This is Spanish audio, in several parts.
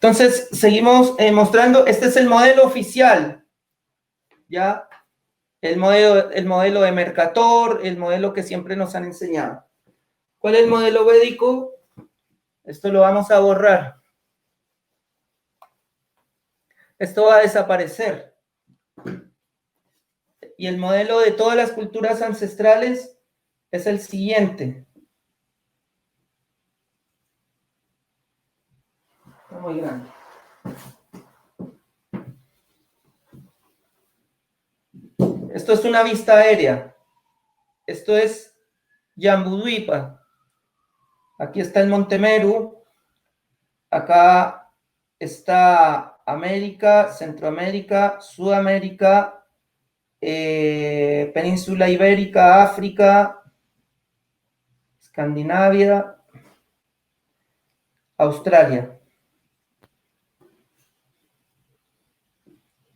Entonces, seguimos mostrando. Este es el modelo oficial, ¿ya? El modelo de Mercator, el modelo que siempre nos han enseñado. ¿Cuál es el modelo védico? Esto lo vamos a borrar. Esto va a desaparecer. Y el modelo de todas las culturas ancestrales es el siguiente. Está muy grande. Esto es una vista aérea. Esto es Jambudvipa. Aquí está el Monte Meru. Acá está América, Centroamérica, Sudamérica, Península Ibérica, África, Escandinavia, Australia.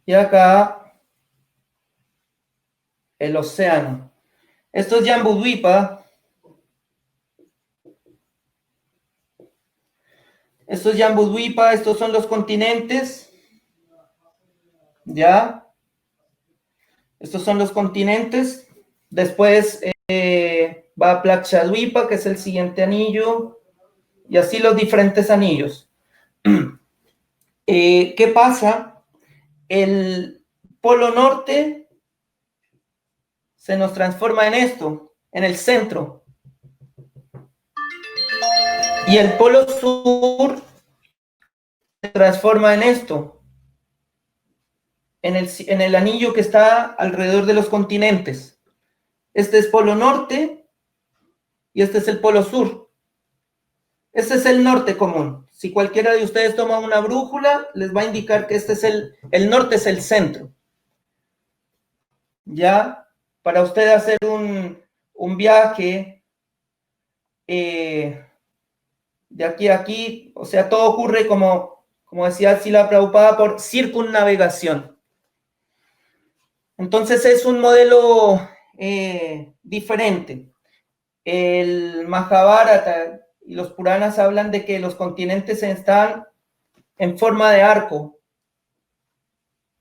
Y acá el océano. Esto es Jambudvipa. Esto es Jambudvipa, estos son los continentes. ¿Ya? Estos son los continentes. Después va Plakshadvipa, que es el siguiente anillo. Y así los diferentes anillos. ¿Qué pasa? El polo norte se nos transforma en esto, en el centro. Y el polo sur se transforma en esto, en el anillo que está alrededor de los continentes. Este es polo norte y este es el polo sur. Este es el norte común. Si cualquiera de ustedes toma una brújula, les va a indicar que este es el norte es el centro. Ya, para usted hacer un viaje de aquí a aquí, o sea, todo ocurre como decía Srila Prabhupada, por circunnavegación. Entonces es un modelo diferente. El Mahabharata y los Puranas hablan de que los continentes están en forma de arco.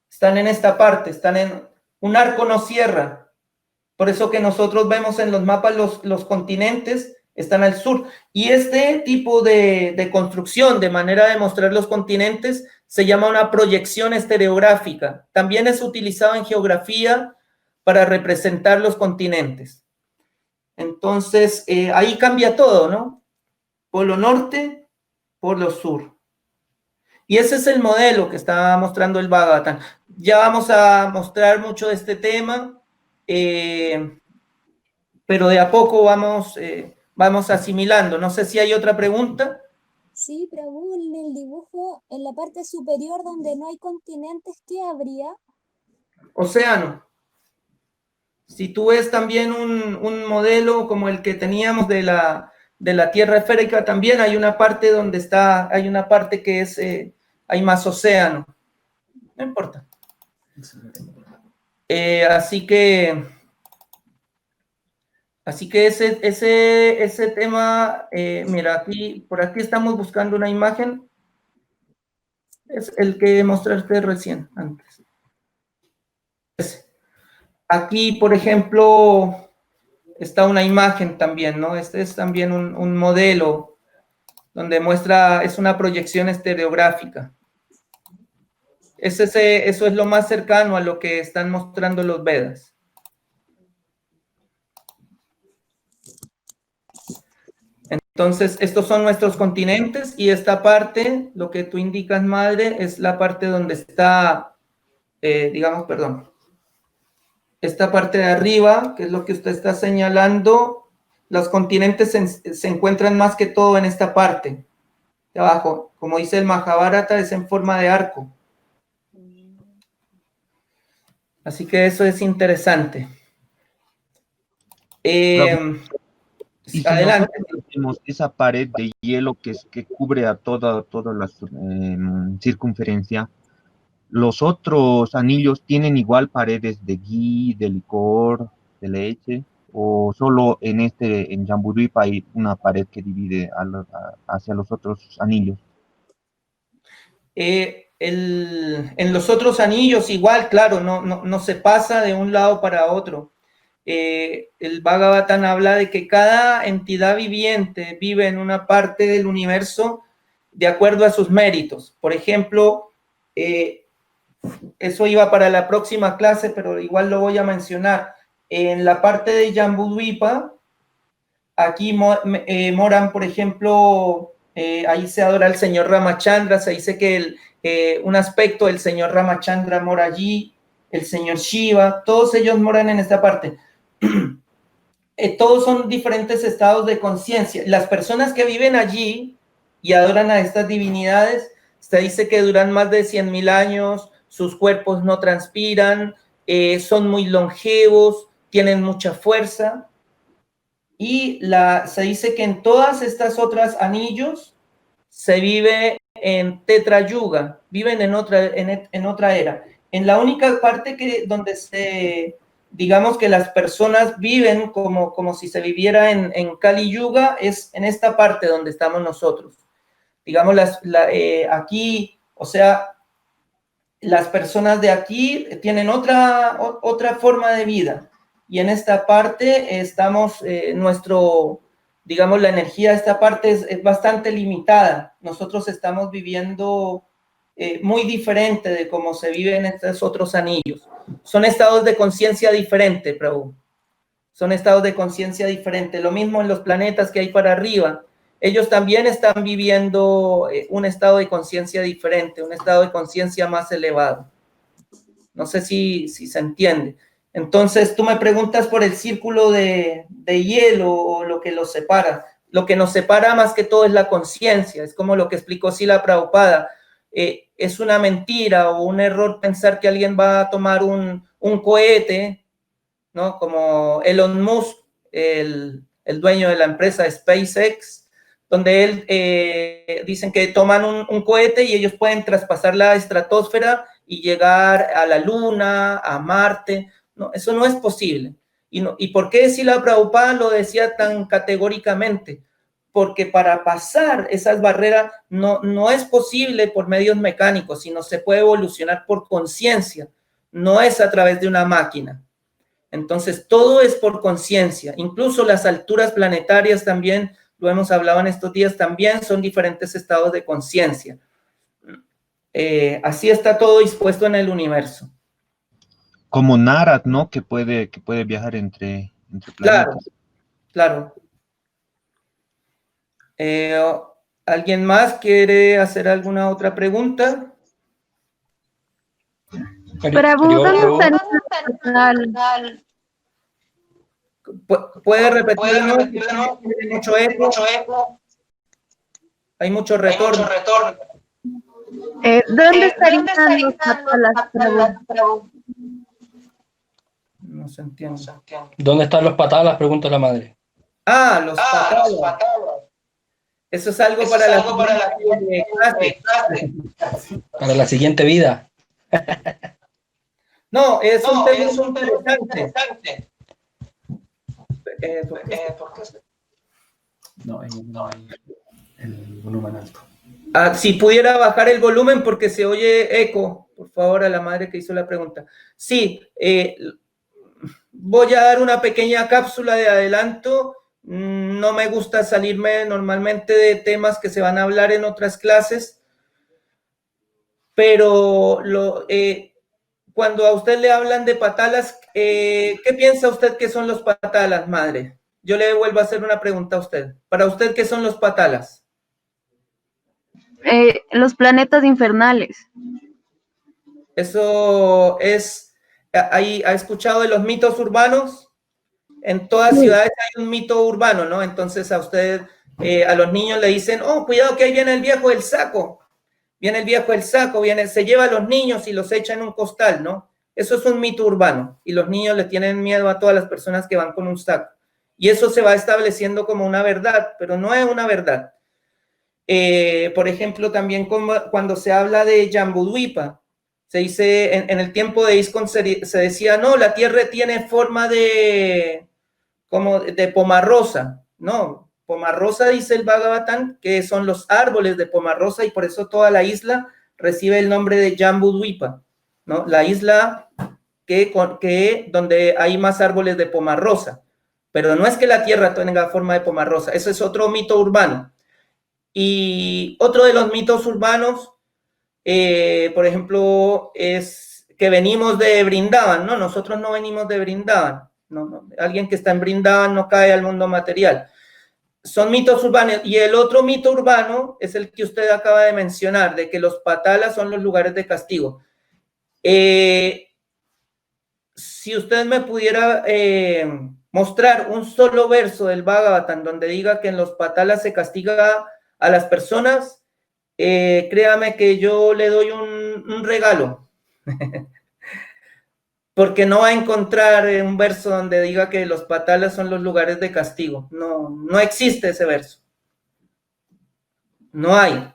Están en esta parte, están en un arco no cierra. Por eso que nosotros vemos en los mapas los continentes están al sur. Y este tipo de construcción, de manera de mostrar los continentes, se llama una proyección estereográfica. También es utilizado en geografía para representar los continentes. Entonces, ahí cambia todo, ¿no? Polo norte, polo sur. Y ese es el modelo que está mostrando el Bhagavatam. Ya vamos a mostrar mucho de este tema, pero de a poco vamos asimilando. No sé si hay otra pregunta. Sí, Prabhu, en el dibujo, en la parte superior donde no hay continentes, ¿qué habría? Océano. Si tú ves también un modelo como el que teníamos de la Tierra esférica, también hay una parte donde hay una parte que es, hay más océano. No importa. Así que ese tema, mira, por aquí estamos buscando una imagen. Es el que mostraste recién, antes. Aquí, por ejemplo, está una imagen también, ¿no? Este es también un modelo donde muestra, es una proyección estereográfica. Eso es lo más cercano a lo que están mostrando los Vedas. Entonces, estos son nuestros continentes y esta parte, lo que tú indicas, madre, es la parte donde está, esta parte de arriba, que es lo que usted está señalando, los continentes se encuentran más que todo en esta parte de abajo. Como dice el Mahabharata, es en forma de arco. Así que eso es interesante. Y si Adelante. nosotros tenemos esa pared de hielo que cubre a toda la circunferencia, ¿los otros anillos tienen igual paredes de ghee, de licor, de leche? ¿O solo en Jambudvipa hay una pared que divide hacia los otros anillos? En los otros anillos igual, claro, no se pasa de un lado para otro. El Bhagavatam habla de que cada entidad viviente vive en una parte del universo de acuerdo a sus méritos. Por ejemplo, eso iba para la próxima clase, pero igual lo voy a mencionar. En la parte de Jambudvipa, aquí moran, por ejemplo, ahí se adora al señor Ramachandra, se dice que un aspecto del señor Ramachandra mora allí, el señor Shiva, todos ellos moran en esta parte. Todos son diferentes estados de conciencia. Las personas que viven allí y adoran a estas divinidades, se dice que duran más de 100,000 años, sus cuerpos no transpiran, son muy longevos, tienen mucha fuerza. Y se dice que en todas estas otras anillos se vive en Tetra Yuga, viven en otra era. En la única parte donde digamos que las personas viven como si se viviera en Kali Yuga, es en esta parte donde estamos nosotros. Digamos, aquí, o sea, las personas de aquí tienen otra forma de vida. Y en esta parte estamos, digamos, la energía de esta parte es bastante limitada. Nosotros estamos viviendo muy diferente de cómo se vive en estos otros anillos. Son estados de conciencia diferentes, Prabhu. Son estados de conciencia diferentes. Lo mismo en los planetas que hay para arriba. Ellos también están viviendo un estado de conciencia diferente, un estado de conciencia más elevado. No sé si se entiende. Entonces, tú me preguntas por el círculo de hielo o lo que los separa. Lo que nos separa más que todo es la conciencia. Es como lo que explicó Srila Prabhupada. Es una mentira o un error pensar que alguien va a tomar un cohete, ¿no? Como Elon Musk, el dueño de la empresa SpaceX, donde él dicen que toman un cohete y ellos pueden traspasar la estratosfera y llegar a la Luna, a Marte. No, eso no es posible. ¿Y por qué Srila Prabhupada lo decía tan categóricamente? Porque para pasar esas barreras no es posible por medios mecánicos, sino se puede evolucionar por conciencia, no es a través de una máquina. Entonces, todo es por conciencia. Incluso las alturas planetarias también, lo hemos hablado en estos días, también son diferentes estados de conciencia. Así está todo dispuesto en el universo. Como Narad, ¿no? Que puede viajar entre planetas. Claro. ¿Alguien más quiere hacer alguna otra pregunta? ¿Puede repetirlo? Hay mucho eco. Hay mucho retorno. ¿Dónde estarían los patalas? No se entiende. ¿Dónde están los patalas? Pregunta la madre. Los patalas. Eso es algo para la siguiente clase. Para la siguiente vida. No, es un tema interesante. ¿Por qué? No hay el volumen alto. Si pudiera bajar el volumen porque se oye eco, por favor, a la madre que hizo la pregunta. Sí, voy a dar una pequeña cápsula de adelanto. No me gusta salirme normalmente de temas que se van a hablar en otras clases, pero cuando a usted le hablan de patalas, ¿qué piensa usted que son los patalas, madre? Yo le vuelvo a hacer una pregunta a usted. Para usted, ¿qué son los patalas? Los planetas infernales. Eso es, ¿ha escuchado de los mitos urbanos? En todas ciudades hay un mito urbano, ¿no? Entonces a usted, a los niños le dicen, oh, cuidado que ahí viene el viejo del saco. Viene el viejo del saco, se lleva a los niños y los echa en un costal, ¿no? Eso es un mito urbano y los niños le tienen miedo a todas las personas que van con un saco. Y eso se va estableciendo como una verdad, pero no es una verdad. Por ejemplo, también cuando se habla de Jambudvipa, se dice, en el tiempo de ISKCON se decía, no, la tierra tiene forma de pomarrosa. No, pomarrosa dice el Bhagavatam, que son los árboles de pomarrosa y por eso toda la isla recibe el nombre de Jambudvipa, ¿no? La isla donde hay más árboles de pomarrosa. Pero no es que la Tierra tenga forma de pomarrosa, eso es otro mito urbano. Y otro de los mitos urbanos, por ejemplo, es que venimos de Brindavan, ¿no? Nosotros no venimos de Brindavan, no. Alguien que está en Brindavan no cae al mundo material. Son mitos urbanos. Y el otro mito urbano es el que usted acaba de mencionar, de que los patalas son los lugares de castigo. Si usted me pudiera mostrar un solo verso del Bhagavatam donde diga que en los patalas se castiga a las personas, créame que yo le doy un regalo. Porque no va a encontrar un verso donde diga que los patalas son los lugares de castigo. No existe ese verso. No hay.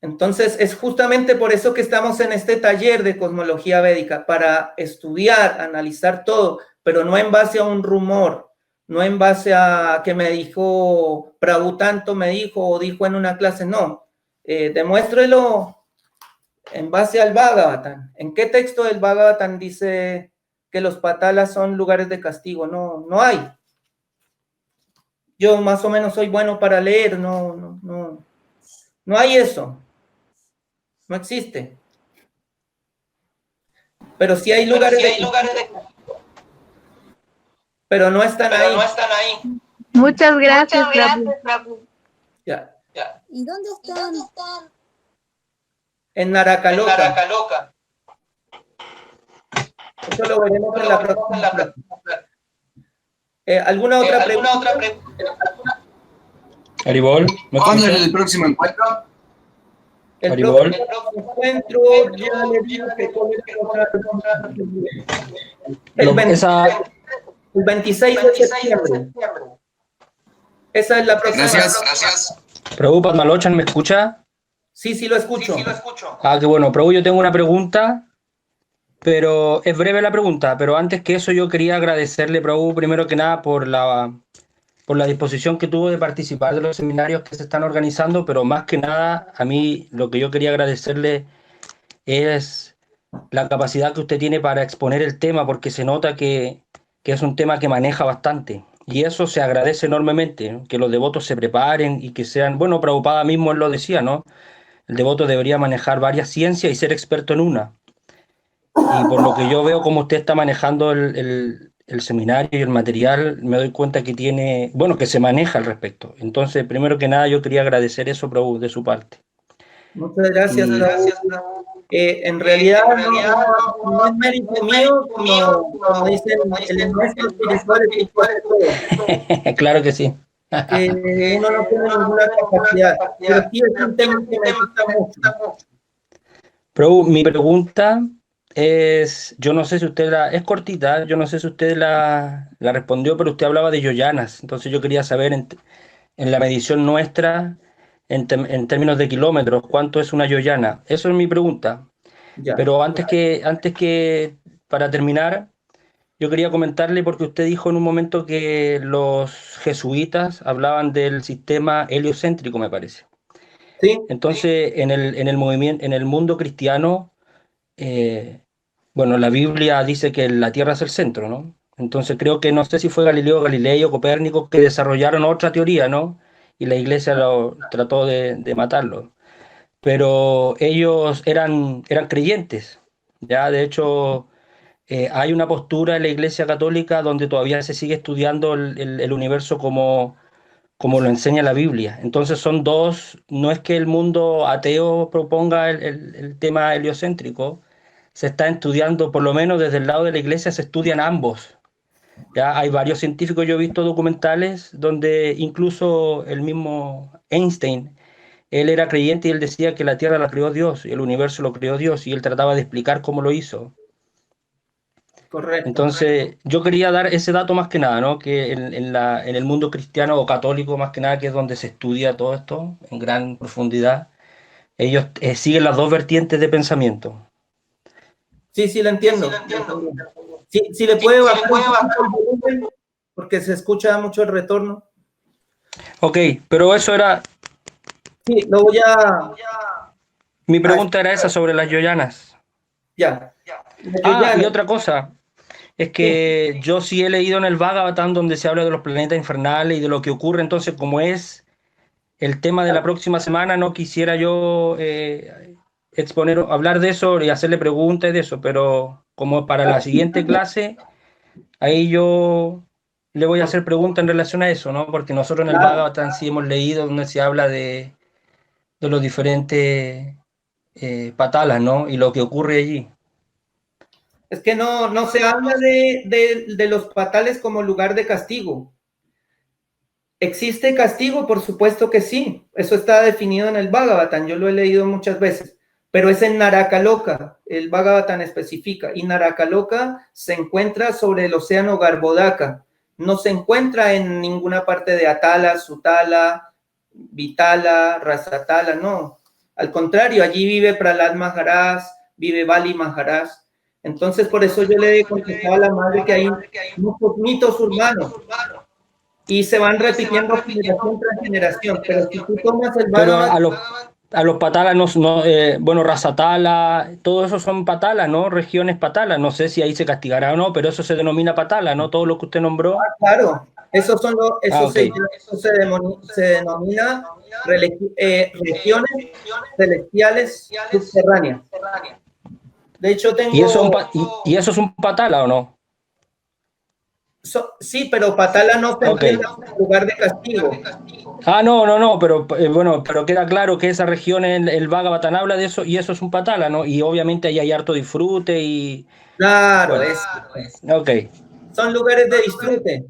Entonces, es justamente por eso que estamos en este taller de cosmología védica, para estudiar, analizar todo, pero no en base a un rumor, no en base a que me dijo Prabhu tanto me dijo o dijo en una clase, no. Demuéstrelo en base al Bhagavatam. ¿En qué texto del Bhagavatam dice que los patalas son lugares de castigo? No hay. Yo más o menos soy bueno para leer, no hay eso. No existe. Pero sí hay lugares de... Pero no están ahí. Muchas gracias, Prabhu. Ya. ¿Y dónde están? En Narakaloka. Eso lo veremos en la próxima. ¿Alguna otra pregunta? Aribol, ¿me ¿Cuándo es escuchas? el próximo encuentro? El Aribol. próximo encuentro, ya le digo que el 26 de septiembre. Esa es la próxima. Gracias. Prabhu Padmalochan, ¿me escucha? Sí, lo escucho. Ah, qué bueno. Prabhu, yo tengo una pregunta, pero es breve la pregunta. Pero antes que eso, yo quería agradecerle, Prabhu, primero que nada, por la disposición que tuvo de participar de los seminarios que se están organizando, pero más que nada, a mí lo que yo quería agradecerle es la capacidad que usted tiene para exponer el tema, porque se nota que es un tema que maneja bastante. Y eso se agradece enormemente, ¿no? Que los devotos se preparen y que sean, bueno, Prabhupada mismo él lo decía, ¿no? El devoto debería manejar varias ciencias y ser experto en una. Y por lo que yo veo cómo usted está manejando el seminario y el material, me doy cuenta que tiene, bueno, que se maneja al respecto. Entonces, primero que nada, yo quería agradecer eso, Prabhu, de su parte. Muchas gracias, Prabhu. En realidad no es mérito mío, como dicen el maestro espiritual. Claro que sí. Que uno no tiene ninguna capacidad, pero sí es un tema que me gusta mucho. Prabhu, mi pregunta es, yo no sé si usted es cortita, yo no sé si usted la respondió, pero usted hablaba de yoyanas, entonces yo quería saber en la medición nuestra, en términos de kilómetros, ¿cuánto es una yoyana? Eso es mi pregunta. Ya. Pero antes que, para terminar, yo quería comentarle, porque usted dijo en un momento que los jesuitas hablaban del sistema heliocéntrico, me parece. Sí. Entonces, en el movimiento, en el mundo cristiano, bueno, la Biblia dice que la Tierra es el centro, ¿no? Entonces creo que no sé si fue Galileo Galilei o Copérnico que desarrollaron otra teoría, ¿no? Y la iglesia trató de matarlo. Pero ellos eran creyentes, ¿ya? De hecho, hay una postura en la iglesia católica donde todavía se sigue estudiando el universo como lo enseña la Biblia. Entonces son dos, no es que el mundo ateo proponga el tema heliocéntrico, se está estudiando, por lo menos desde el lado de la iglesia se estudian ambos. Ya hay varios científicos, yo he visto documentales donde incluso el mismo Einstein, él era creyente y él decía que la Tierra la creó Dios y el universo lo creó Dios y él trataba de explicar cómo lo hizo. Correcto. Entonces, yo quería dar ese dato más que nada, ¿no? Que en el mundo cristiano o católico, más que nada, que es donde se estudia todo esto en gran profundidad, ellos siguen las dos vertientes de pensamiento. Sí, lo entiendo. Sí, le puede bajar el volumen porque se escucha mucho el retorno. Ok, pero eso era... Sí, lo voy a... Mi pregunta era esa sobre las yoyanas. Ya. Y otra cosa, es que yo sí he leído en el Bhagavatam donde se habla de los planetas infernales y de lo que ocurre, entonces como es el tema de la próxima semana, no quisiera yo hablar de eso y hacerle preguntas de eso, pero como para la siguiente clase, ahí yo le voy a hacer preguntas en relación a eso, ¿no? Porque nosotros en el Bhagavatam sí hemos leído donde se habla de los diferentes patalas, ¿no? Y lo que ocurre allí. Es que no se habla de los patales como lugar de castigo. ¿Existe castigo? Por supuesto que sí. Eso está definido en el Bhagavatam. Yo lo he leído muchas veces. Pero es en Narakaloka. El Bhagavatam especifica. Y Narakaloka se encuentra sobre el océano Garbhodaka. No se encuentra en ninguna parte de Atala, Sutala, Vitala, Rasatala. No. Al contrario, allí vive Prahlad Maharaj, vive Bali Maharaj. Entonces, por eso yo le he contestado a la madre que hay muchos mitos urbanos y se van repitiendo generación tras generación. Pero si tú tomas el Bhagavad... a los patalas, bueno, Rasatala, todo eso son patalas, ¿no? Regiones patalas. No sé si ahí se castigará o no, pero eso se denomina patala, ¿no? Todo lo que usted nombró. Claro, eso se denomina regiones celestiales subterráneas. De hecho, tengo... ¿Y eso es un patala o no? Sí, pero patala no se entiende en lugar de castigo. No, pero bueno, pero queda claro que esa región, el Bhagavatam habla de eso, y eso es un patala, ¿no? Y obviamente ahí hay harto disfrute y... Claro, son lugares de disfrute,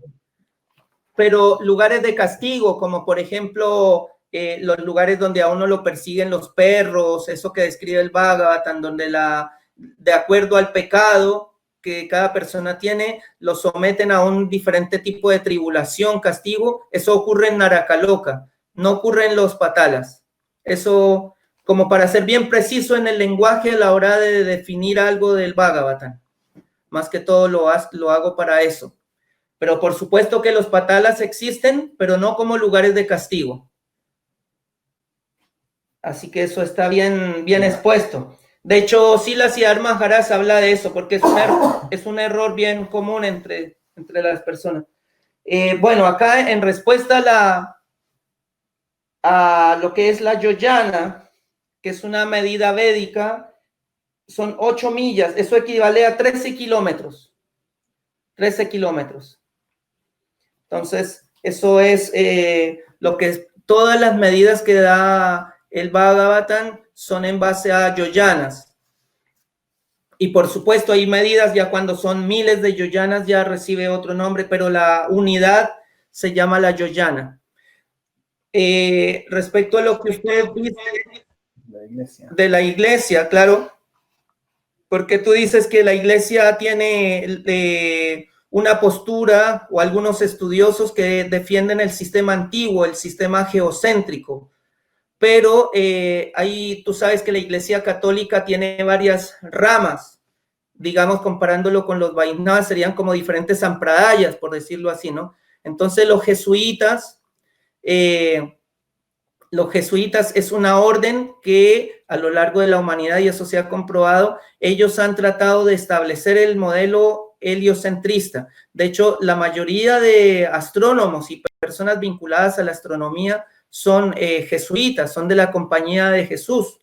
pero lugares de castigo, como por ejemplo... los lugares donde a uno lo persiguen los perros, eso que describe el Bhagavatam, donde de acuerdo al pecado que cada persona tiene, lo someten a un diferente tipo de tribulación, castigo. Eso ocurre en Narakaloka, no ocurre en los patalas. Eso, como para ser bien preciso en el lenguaje a la hora de definir algo del Bhagavatam. Más que todo lo hago para eso. Pero por supuesto que los patalas existen, pero no como lugares de castigo. Así que eso está bien expuesto. De hecho, Srila Siddhar Maharaj habla de eso, porque es un error bien común entre las personas. Bueno, acá en respuesta a lo que es la yoyana, que es una medida védica, son 8 millas, eso equivale a 13 kilómetros. 13 kilómetros. Entonces, eso es lo que es, todas las medidas que da el Bhagavatam son en base a yoyanas. Y por supuesto hay medidas ya cuando son miles de yoyanas ya recibe otro nombre, pero la unidad se llama la yoyana. Respecto a lo que usted dice de la iglesia, claro, porque tú dices que la iglesia tiene una postura o algunos estudiosos que defienden el sistema antiguo, el sistema geocéntrico. Pero ahí tú sabes que la Iglesia Católica tiene varias ramas, digamos, comparándolo con los Vaishnavas, serían como diferentes sampradayas, por decirlo así, ¿no? Entonces los jesuitas es una orden que a lo largo de la humanidad, y eso se ha comprobado, ellos han tratado de establecer el modelo heliocentrista. De hecho, la mayoría de astrónomos y personas vinculadas a la astronomía son jesuitas, son de la Compañía de Jesús.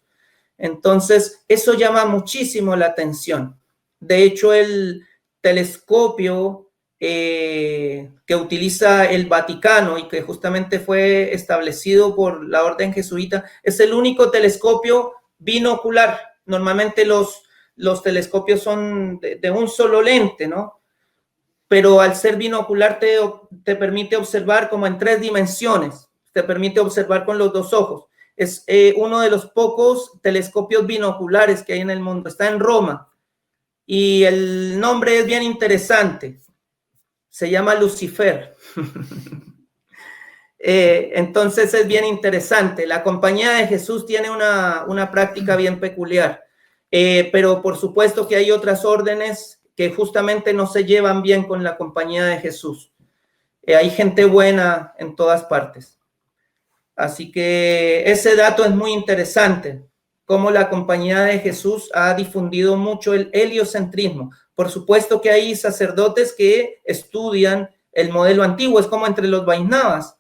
Entonces, eso llama muchísimo la atención. De hecho, el telescopio que utiliza el Vaticano y que justamente fue establecido por la orden jesuita, es el único telescopio binocular. Normalmente los telescopios son de un solo lente, ¿no? Pero al ser binocular te permite observar como en 3 dimensiones. Te permite observar con los 2 ojos. Es uno de los pocos telescopios binoculares que hay en el mundo. Está en Roma. Y el nombre es bien interesante. Se llama Lucifer. Entonces es bien interesante. La Compañía de Jesús tiene una práctica bien peculiar. Pero por supuesto que hay otras órdenes que justamente no se llevan bien con la Compañía de Jesús. Hay gente buena en todas partes. Así que ese dato es muy interesante. cómo la Compañía de Jesús ha difundido mucho el heliocentrismo. Por supuesto que hay sacerdotes que estudian el modelo antiguo, es como entre los Vaishnavas.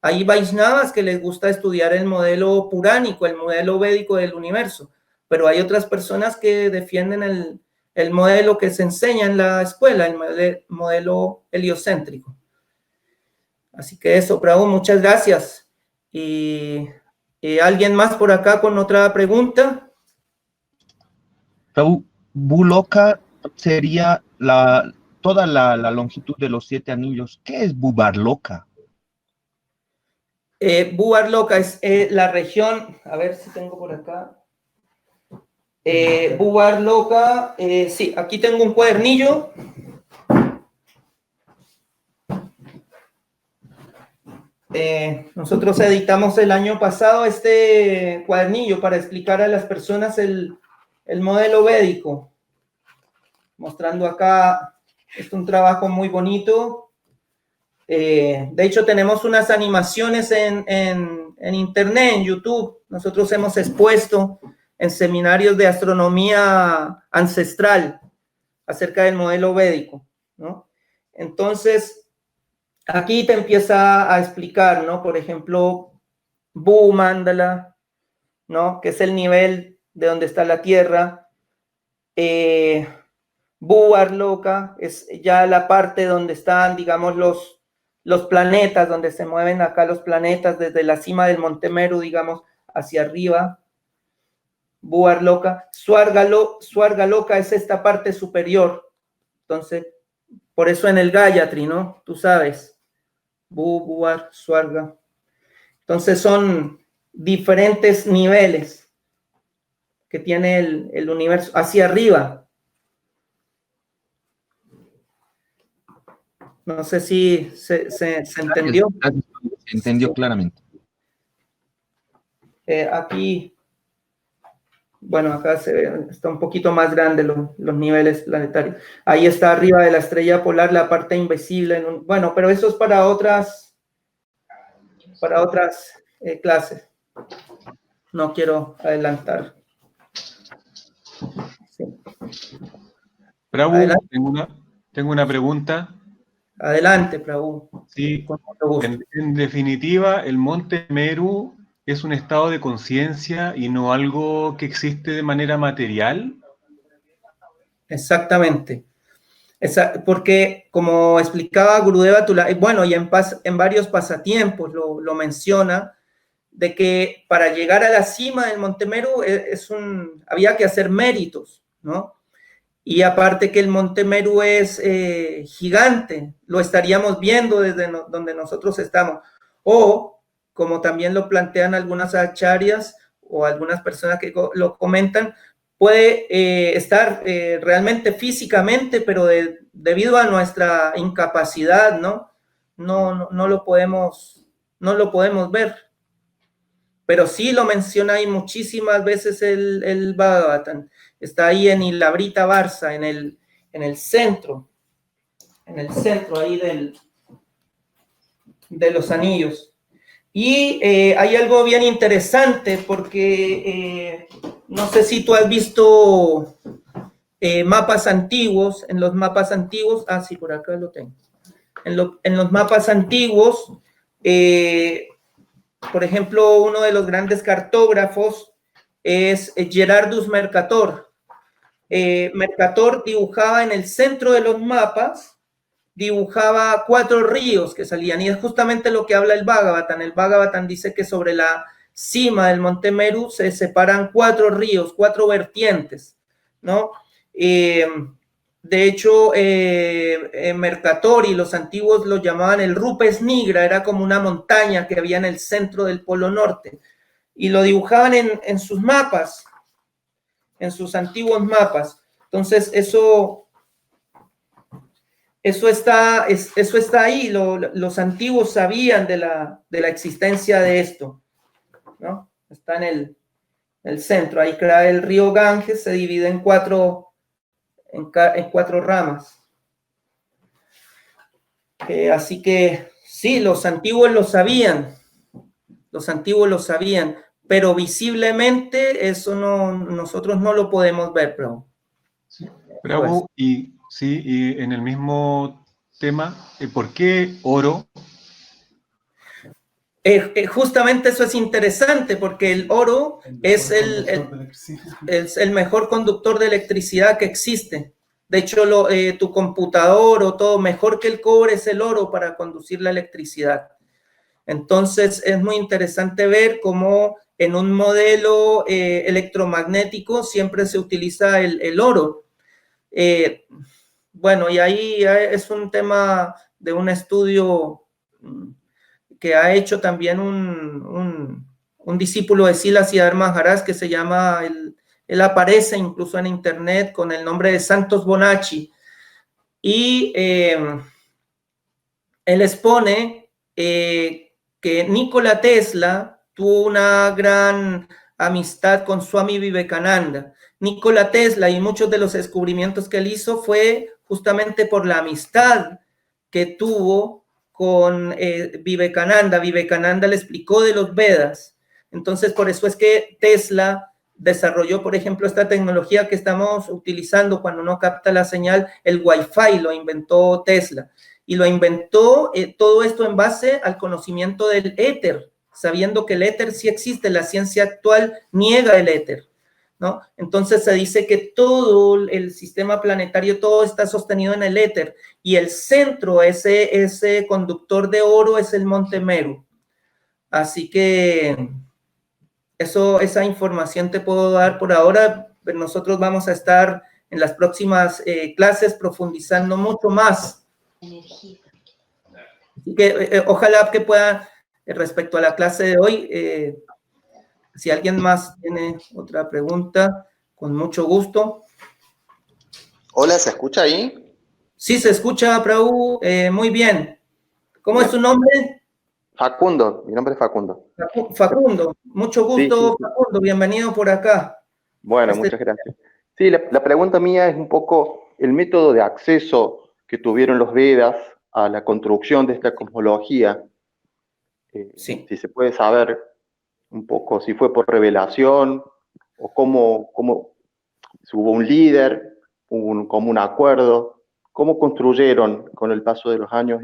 Hay Vaishnavas que les gusta estudiar el modelo puránico, el modelo védico del universo, pero hay otras personas que defienden el modelo que se enseña en la escuela, el modelo heliocéntrico. Así que eso, Prabhu, muchas gracias. Y ¿alguien más por acá con otra pregunta? Prabhu, Buloka sería toda la longitud de los 7 anillos. ¿Qué es Bubarloka? Bubarloka es la región, a ver si tengo por acá. Bubarloka, sí, aquí tengo un cuadernillo. Nosotros editamos el año pasado este cuadernillo para explicar a las personas el modelo védico. Mostrando acá, es un trabajo muy bonito. De hecho, tenemos unas animaciones en internet, en YouTube. Nosotros hemos expuesto en seminarios de astronomía ancestral acerca del modelo védico, ¿no? Entonces, aquí te empieza a explicar, ¿no? Por ejemplo, Bu Mandala, ¿no? Que es el nivel de donde está la Tierra. Bubarloka es ya la parte donde están, digamos, los planetas, donde se mueven acá los planetas desde la cima del Monte Meru, digamos, hacia arriba. Bubarloka. Swargaloka es esta parte superior. Entonces, por eso en el Gayatri, ¿no? Tú sabes. Bubar, Swarga. Entonces son diferentes niveles que tiene el universo hacia arriba. No sé si se entendió. Se entendió claramente. Aquí, bueno, acá se ve, está un poquito más grande los niveles planetarios. Ahí está arriba de la estrella polar la parte invisible. Bueno, pero eso es para otras clases. No quiero adelantar. Sí. Prabhu, Adelante. tengo una pregunta. Adelante, Prabhu. Sí, Con mucho gusto. en definitiva, el Monte Meru es un estado de conciencia y no algo que existe de manera material. Exactamente. Porque, como explicaba Gurudeva Tula, bueno, y en varios pasatiempos lo menciona, de que para llegar a la cima del Monte Meru había que hacer méritos, ¿no? Y aparte que el Monte Meru es gigante, lo estaríamos viendo desde donde nosotros estamos. O, como también lo plantean algunas acharyas o algunas personas que lo comentan, puede estar realmente físicamente, pero debido a nuestra incapacidad, ¿no? No lo podemos ver. Pero sí lo menciona ahí muchísimas veces el Bhagavatam. Está ahí en Ilabrita Barça, en el centro ahí de los anillos. Y hay algo bien interesante porque no sé si tú has visto mapas antiguos. En los mapas antiguos, sí, por acá lo tengo. En los mapas antiguos, por ejemplo, uno de los grandes cartógrafos es Gerardus Mercator. Mercator dibujaba en el centro de los mapas, dibujaba 4 ríos que salían, y es justamente lo que habla el Bhagavatam. El Bhagavatam dice que sobre la cima del Monte Meru se separan 4 ríos, 4 vertientes, ¿no? De hecho, Mercator y los antiguos lo llamaban el Rupes Nigra, era como una montaña que había en el centro del Polo Norte, y lo dibujaban en sus mapas, en sus antiguos mapas. Entonces, eso está ahí. Los antiguos sabían de la existencia de esto, ¿no? Está en el centro. Ahí crea el río Ganges, se divide en 4 ramas. Así que sí, los antiguos lo sabían. pero visiblemente eso nosotros no lo podemos ver, Prabhu. Sí. Prabhu, y en el mismo tema, ¿por qué oro? Justamente eso es interesante, porque el oro es el mejor conductor de electricidad que existe. De hecho, tu computador o todo, mejor que el cobre es el oro para conducir la electricidad. Entonces, es muy interesante ver cómo en un modelo electromagnético siempre se utiliza el oro. Bueno, y ahí es un tema de un estudio que ha hecho también un discípulo de Sila Siddhartha Maharaj que se llama, él aparece incluso en internet con el nombre de Santos Bonacci, y él expone que Nikola Tesla tuvo una gran amistad con Swami Vivekananda. Nikola Tesla y muchos de los descubrimientos que él hizo fue justamente por la amistad que tuvo con Vivekananda. Vivekananda le explicó de los Vedas. Entonces, por eso es que Tesla desarrolló, por ejemplo, esta tecnología que estamos utilizando cuando uno capta la señal, el Wi-Fi, lo inventó Tesla. Y lo inventó todo esto en base al conocimiento del éter, sabiendo que el éter sí existe. La ciencia actual niega el éter, ¿no? Entonces se dice que todo el sistema planetario, todo está sostenido en el éter, y el centro, ese conductor de oro, es el Monte Meru. Así que esa información te puedo dar por ahora, pero nosotros vamos a estar en las próximas clases profundizando mucho más. Así que ojalá que pueda, respecto a la clase de hoy, si alguien más tiene otra pregunta, con mucho gusto. Hola, ¿se escucha ahí? Sí, se escucha, Prabhu, muy bien. ¿Cómo es su nombre? Facundo, mi nombre es Facundo. Facundo, mucho gusto, Sí. Facundo, bienvenido por acá. Bueno, muchas gracias. Sí, la pregunta mía es un poco el método de acceso que tuvieron los Vedas a la construcción de esta cosmología. Sí. Si se puede saber un poco si fue por revelación o cómo si hubo un líder, como un acuerdo, cómo construyeron con el paso de los años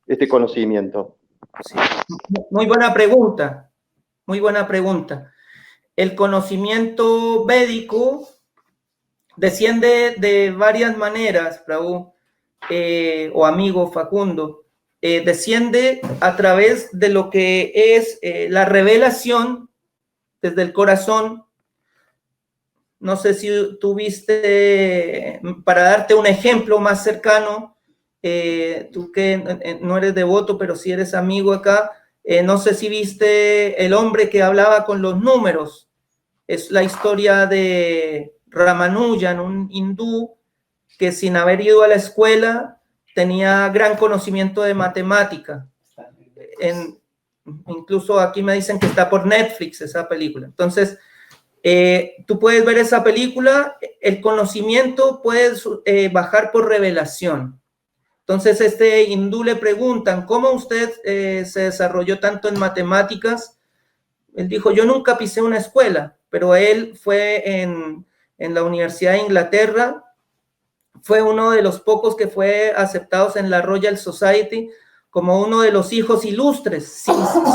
este conocimiento. Sí. Muy buena pregunta, muy buena pregunta. El conocimiento védico desciende de varias maneras, Prabhu, o amigo Facundo. Desciende a través de lo que es la revelación desde el corazón. No sé si tuviste, para darte un ejemplo más cercano, tú que no eres devoto, pero sí eres amigo acá, no sé si viste El hombre que hablaba con los números. Es la historia de Ramanujan, un hindú que sin haber ido a la escuela tenía gran conocimiento de matemática. Incluso aquí me dicen que está por Netflix esa película. Entonces, tú puedes ver esa película, el conocimiento puede bajar por revelación. Entonces, este hindú le preguntan, ¿cómo usted se desarrolló tanto en matemáticas? Él dijo, yo nunca pisé una escuela, pero él fue en la Universidad de Inglaterra, fue uno de los pocos que fue aceptados en la Royal Society como uno de los hijos ilustres,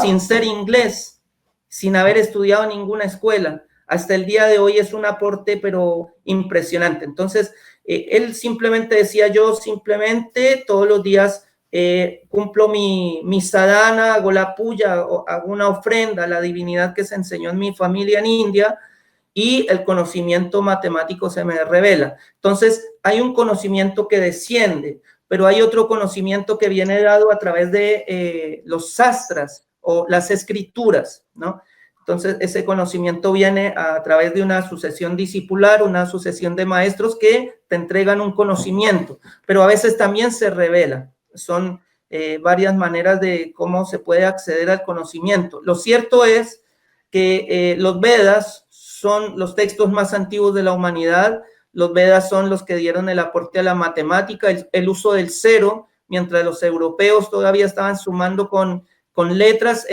sin ser inglés, sin haber estudiado en ninguna escuela. Hasta el día de hoy es un aporte, pero impresionante. Entonces, él simplemente decía, yo simplemente todos los días cumplo mi sadhana, hago la puya, hago una ofrenda a la divinidad que se enseñó en mi familia en India, y el conocimiento matemático se me revela. Entonces, hay un conocimiento que desciende, pero hay otro conocimiento que viene dado a través de los sastras o las escrituras, ¿no? Entonces, ese conocimiento viene a través de una sucesión discipular, una sucesión de maestros que te entregan un conocimiento, pero a veces también se revela. Son varias maneras de cómo se puede acceder al conocimiento. Lo cierto es que los Vedas son los textos más antiguos de la humanidad. Los Vedas son los que dieron el aporte a la matemática, el uso del cero, mientras los europeos todavía estaban sumando con con letras,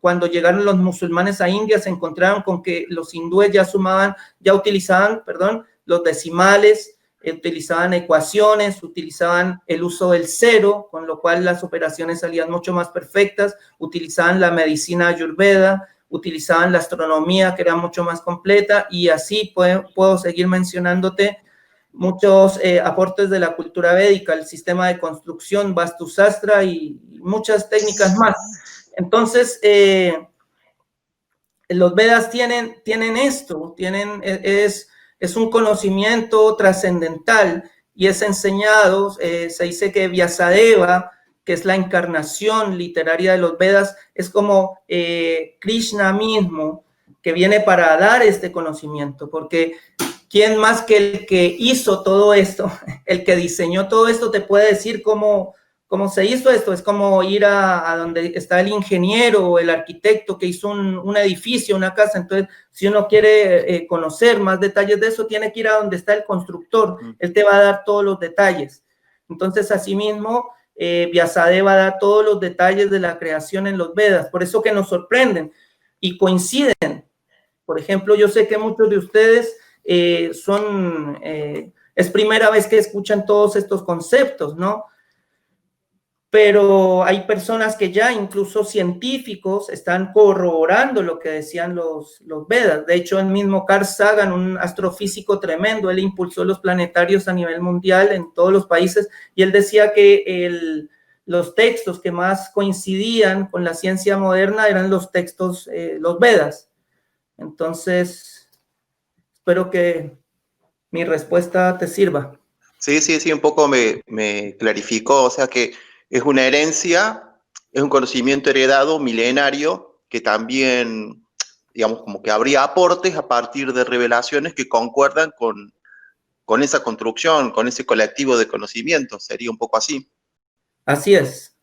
cuando llegaron los musulmanes a India, se encontraron con que los hindúes ya utilizaban los decimales, utilizaban ecuaciones, utilizaban el uso del cero, con lo cual las operaciones salían mucho más perfectas, utilizaban la medicina ayurveda, utilizaban la astronomía, que era mucho más completa, y así puedo seguir mencionándote muchos aportes de la cultura védica, el sistema de construcción, Vastu Sastra y muchas técnicas más. Entonces, los Vedas tienen esto, es un conocimiento trascendental y es enseñado, se dice que Vyasadeva, que es la encarnación literaria de los Vedas, es como Krishna mismo, que viene para dar este conocimiento, porque ¿quién más que el que hizo todo esto, el que diseñó todo esto, te puede decir cómo se hizo esto? Es como ir a donde está el ingeniero o el arquitecto que hizo un edificio, una casa. Entonces, si uno quiere conocer más detalles de eso, tiene que ir a donde está el constructor. Él te va a dar todos los detalles. Entonces, asimismo, Vyasadeva da todos los detalles de la creación en los Vedas. Por eso que nos sorprenden y coinciden. Por ejemplo, yo sé que muchos de ustedes es primera vez que escuchan todos estos conceptos, ¿no? Pero hay personas que ya, incluso científicos, están corroborando lo que decían los Vedas. De hecho, el mismo Carl Sagan, un astrofísico tremendo, él impulsó los planetarios a nivel mundial en todos los países, y él decía que los textos que más coincidían con la ciencia moderna eran los textos, los Vedas. Entonces, espero que mi respuesta te sirva. Sí, un poco me clarificó, o sea que es una herencia, es un conocimiento heredado milenario que también, digamos, como que habría aportes a partir de revelaciones que concuerdan con esa construcción, con ese colectivo de conocimientos. Sería un poco así. Así es.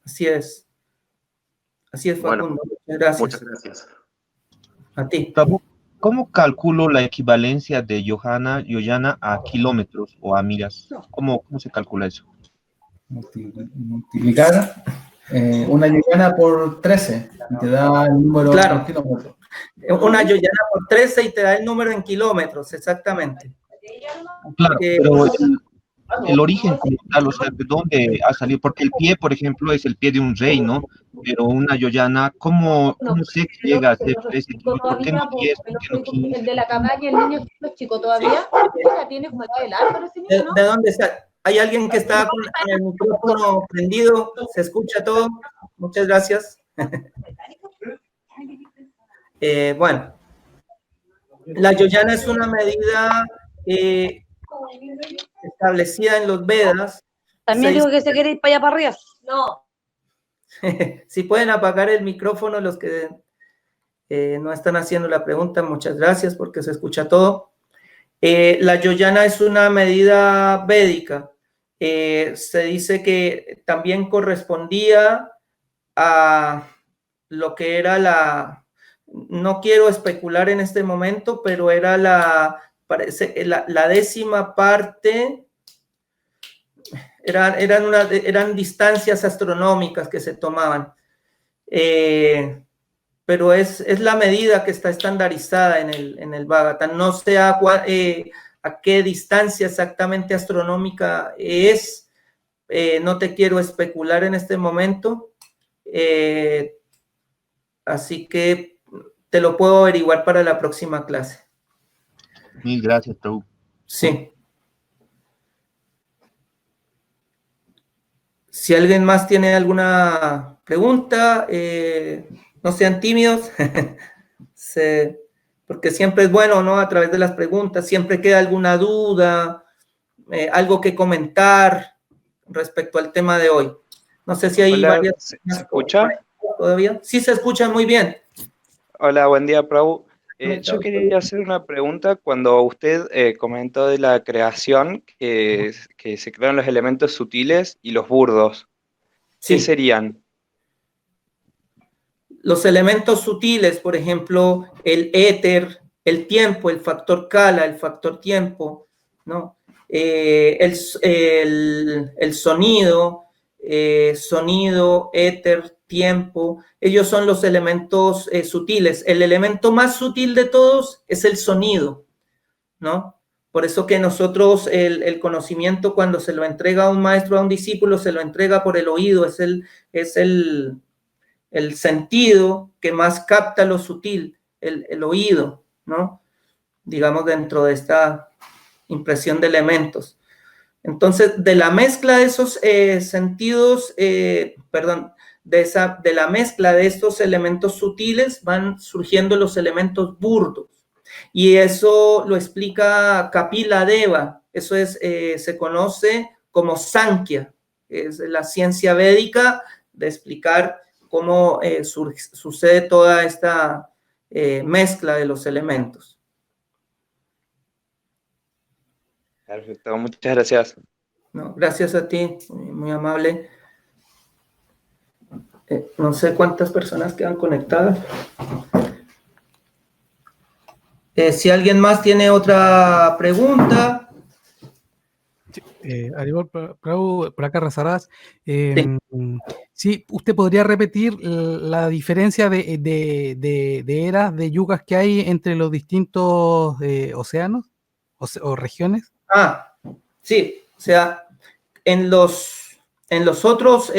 Facundo. Bueno, muchas gracias. A ti. ¿Cómo calculo la equivalencia de Yojana a kilómetros o a millas? ¿Cómo se calcula eso? Multiplicar una yojana por 13 y te da el número en kilómetros. Una yojana por 13 y te da el número en kilómetros, exactamente. Claro, pero el origen como tal, o sea, ¿de dónde ha salido? Porque el pie, por ejemplo, es el pie de un rey, ¿no? Pero una yojana, ¿cómo sé que llega a ser 13 kilos? ¿Por qué no 10? ¿Por qué no 15? El de la cabaña, el niño chico todavía, ya tiene como edad del árbol ese niño, ¿no? ¿De dónde está? ¿Hay alguien que está con el micrófono prendido? ¿Se escucha todo? Muchas gracias. Bueno, la yojana es una medida establecida en los Vedas. También digo que se quiere ir para allá para arriba. No. Si pueden apagar el micrófono los que no están haciendo la pregunta, muchas gracias porque se escucha todo. La yojana es una medida védica. Se dice que también correspondía a lo que era no quiero especular en este momento, pero era la décima parte, eran distancias astronómicas que se tomaban, pero es la medida que está estandarizada en el Bhagavatam. No sé a qué distancia exactamente astronómica es, no te quiero especular en este momento, así que te lo puedo averiguar para la próxima clase. Mil gracias, Prabhu. Sí. Si alguien más tiene alguna pregunta, no sean tímidos, porque siempre es bueno, ¿no? A través de las preguntas, siempre queda alguna duda, algo que comentar respecto al tema de hoy. No sé si hay varias... ¿Se escucha? ¿Todavía? Sí, se escucha muy bien. Hola, buen día, Prabhu. Yo quería hacer una pregunta. Cuando usted comentó de la creación, que se crearon los elementos sutiles y los burdos, ¿qué serían? Los elementos sutiles, por ejemplo, el éter, el tiempo, el factor kala, el factor tiempo, ¿no? El sonido, éter, tiempo. Ellos son los elementos sutiles. El elemento más sutil de todos es el sonido, ¿no? Por eso que nosotros el conocimiento, cuando se lo entrega a un maestro, a un discípulo, se lo entrega por el oído, es el sentido que más capta lo sutil, el oído, ¿no? Digamos, dentro de esta impresión de elementos. Entonces, de la mezcla de esos sentidos, de la mezcla de estos elementos sutiles van surgiendo los elementos burdos. Y eso lo explica Kapila Deva. Eso se conoce como Sankhya. Es la ciencia védica de explicar cómo sucede toda esta mezcla de los elementos. Perfecto, muchas gracias. No, gracias a ti, muy amable. No sé cuántas personas quedan conectadas. Si alguien más tiene otra pregunta. Aribol, Prabhu, por acá Razaraz. Sí, ¿usted podría repetir la diferencia de eras, de yugas que hay entre los distintos océanos o regiones? Sí, o sea, en los otros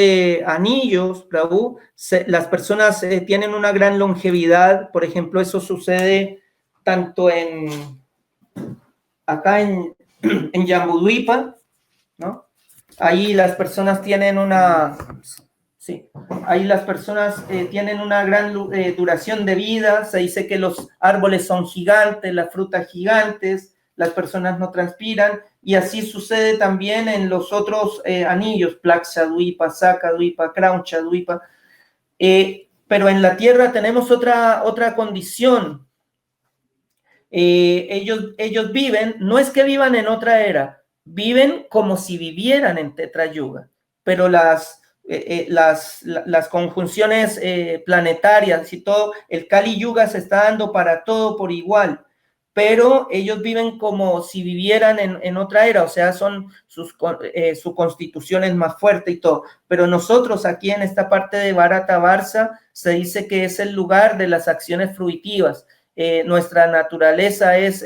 anillos, Prabhu, las personas tienen una gran longevidad. Por ejemplo, eso sucede tanto acá en Jambudvipa, ¿no? Ahí las personas tienen una gran duración de vida. Se dice que los árboles son gigantes, las frutas gigantes, las personas no transpiran, y así sucede también en los otros anillos, Plakshadvipa, Sakadvipa, Kraunchadvipa. Pero en la Tierra tenemos otra condición. Ellos viven, no es que vivan en otra era, viven como si vivieran en Tetrayuga, pero las conjunciones planetarias y todo, el Kali Yuga se está dando para todo por igual, pero ellos viven como si vivieran en otra era, o sea, su constitución es más fuerte y todo. Pero nosotros aquí en esta parte de Bharata Varsa se dice que es el lugar de las acciones fruitivas. Nuestra naturaleza es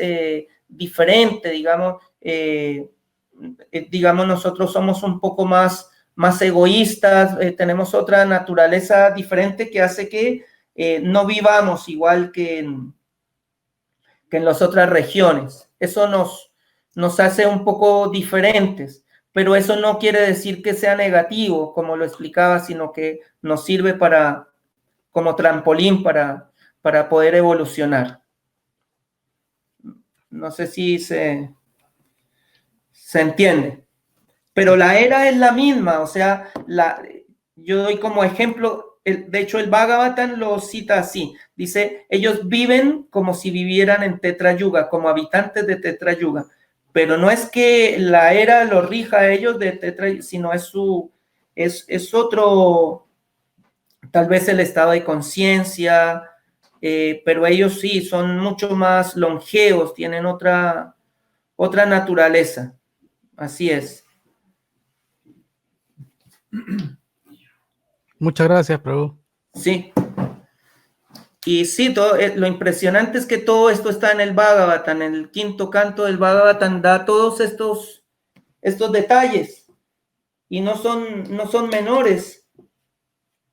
diferente, digamos, nosotros somos un poco más egoístas, tenemos otra naturaleza diferente que hace que no vivamos igual que en las otras regiones. Eso nos hace un poco diferentes, pero eso no quiere decir que sea negativo, como lo explicaba, sino que nos sirve como trampolín para poder evolucionar. No sé si se entiende, pero la era es la misma, o sea, yo doy como ejemplo. De hecho, el Bhagavatam lo cita así. Dice, ellos viven como si vivieran en Tetrayuga, como habitantes de Tetrayuga. Pero no es que la era los rija a ellos de Tetrayuga, sino es otro, tal vez el estado de conciencia, pero ellos sí son mucho más longevos, tienen otra naturaleza. Así es. Muchas gracias, Prabhu. Sí. Y sí, lo impresionante es que todo esto está en el Bhagavatam, en el quinto canto del Bhagavatam, da todos estos detalles, y no son menores.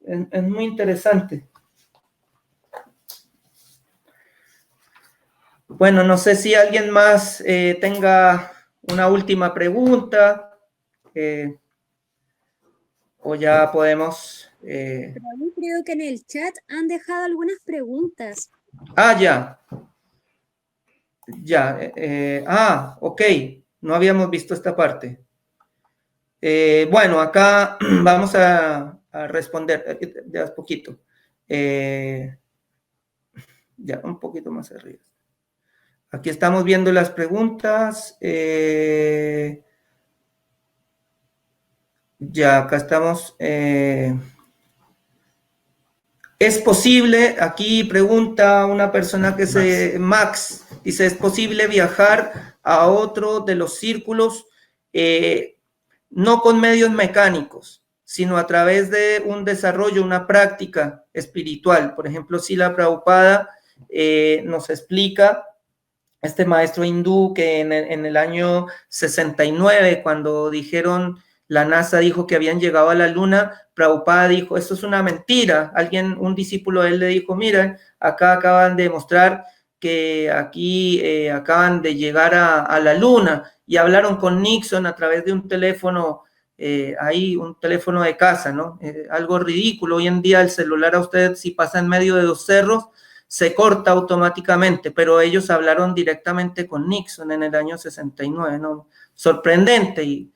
Es muy interesante. Bueno, no sé si alguien más tenga una última pregunta, o ya podemos... Creo que en el chat han dejado algunas preguntas. Ya. Ok. No habíamos visto esta parte. Bueno, acá vamos a responder. Ya es poquito. Ya, un poquito más arriba. Aquí estamos viendo las preguntas. Ya, acá estamos. ¿Es posible? Aquí pregunta una persona Max, dice, ¿es posible viajar a otro de los círculos no con medios mecánicos, sino a través de un desarrollo, una práctica espiritual. Por ejemplo, Srila Prabhupada nos explica, este maestro hindú, que en el año 69, cuando dijeron, la NASA dijo que habían llegado a la luna, Prabhupada dijo, esto es una mentira. Un discípulo de él le dijo, miren, acá acaban de mostrar que aquí acaban de llegar a la luna, y hablaron con Nixon a través de un teléfono, un teléfono de casa, ¿no? Algo ridículo. Hoy en día el celular a usted, si pasa en medio de 2 cerros, se corta automáticamente, pero ellos hablaron directamente con Nixon en el año 69, ¿no? Sorprendente,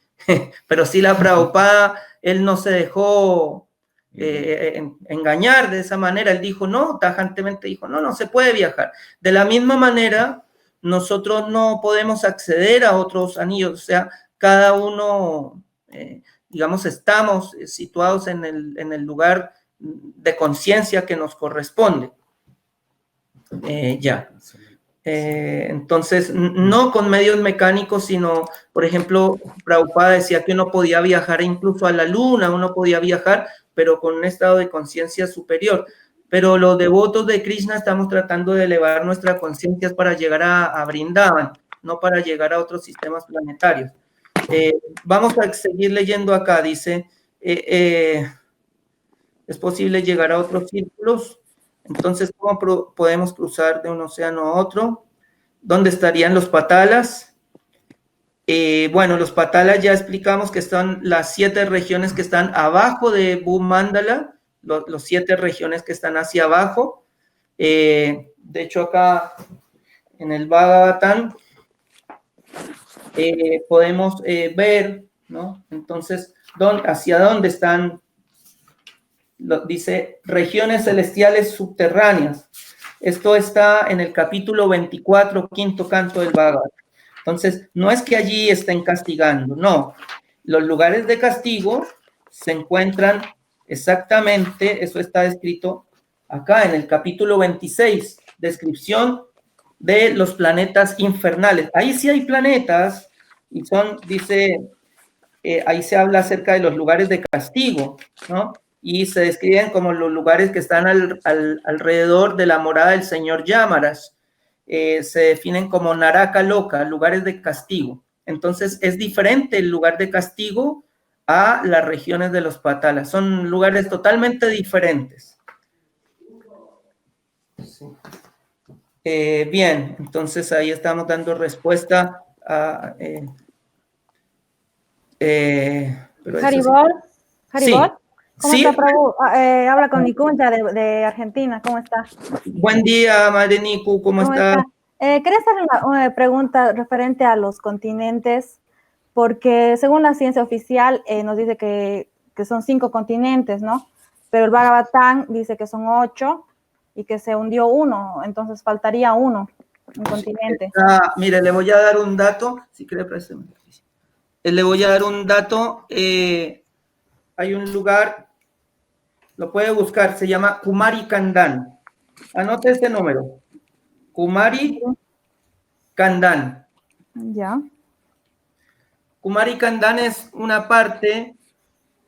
pero sí, la Prabhupada, él no se dejó engañar de esa manera. Él dijo, no, tajantemente dijo, no se puede viajar. De la misma manera, nosotros no podemos acceder a otros anillos, o sea, cada uno, digamos, estamos situados en el lugar de conciencia que nos corresponde. Entonces, no con medios mecánicos, sino, por ejemplo, Prabhupada decía que uno podía viajar incluso a la luna, uno podía viajar, pero con un estado de conciencia superior. Pero los devotos de Krishna estamos tratando de elevar nuestra conciencia para llegar a Vrindavan, no para llegar a otros sistemas planetarios. Vamos a seguir leyendo acá, dice, es posible llegar a otros círculos. Entonces, ¿cómo podemos cruzar de un océano a otro? ¿Dónde estarían los patalas? Bueno, los patalas ya explicamos que son las 7 regiones que están abajo de Bhumandala, los 7 regiones que están hacia abajo. De hecho, acá en el Bhagavatam podemos ver, ¿no? Entonces, ¿hacia dónde están? Dice, regiones celestiales subterráneas. Esto está en el capítulo 24, quinto canto del Bhagavad. Entonces, no es que allí estén castigando, no. Los lugares de castigo se encuentran exactamente, eso está escrito acá en el capítulo 26, descripción de los planetas infernales. Ahí sí hay planetas, y son, dice, ahí se habla acerca de los lugares de castigo, ¿no? Y se describen como los lugares que están alrededor de la morada del señor Yamaras. Se definen como Naraka Loka, lugares de castigo. Entonces, es diferente el lugar de castigo a las regiones de los patalas. Son lugares totalmente diferentes. Sí. Bien, entonces ahí estamos dando respuesta a... Haribol. Sí. ¿Cómo está, Prabhu? Habla con Nikunja de Argentina. ¿Cómo está? Buen día, Madre Niku. ¿Cómo está? Quería hacer una pregunta referente a los continentes, porque según la ciencia oficial nos dice que son 5 continentes, ¿no? Pero el Bhagavatam dice que son 8 y que se hundió 1, entonces faltaría 1, un continente. Mire, le voy a dar un dato, si quiere préstame. Le voy a dar un dato. Hay un lugar, lo puede buscar, se llama Kumari Kandan. Anote este número. Kumari Kandan. Ya. Kumari Kandan es una parte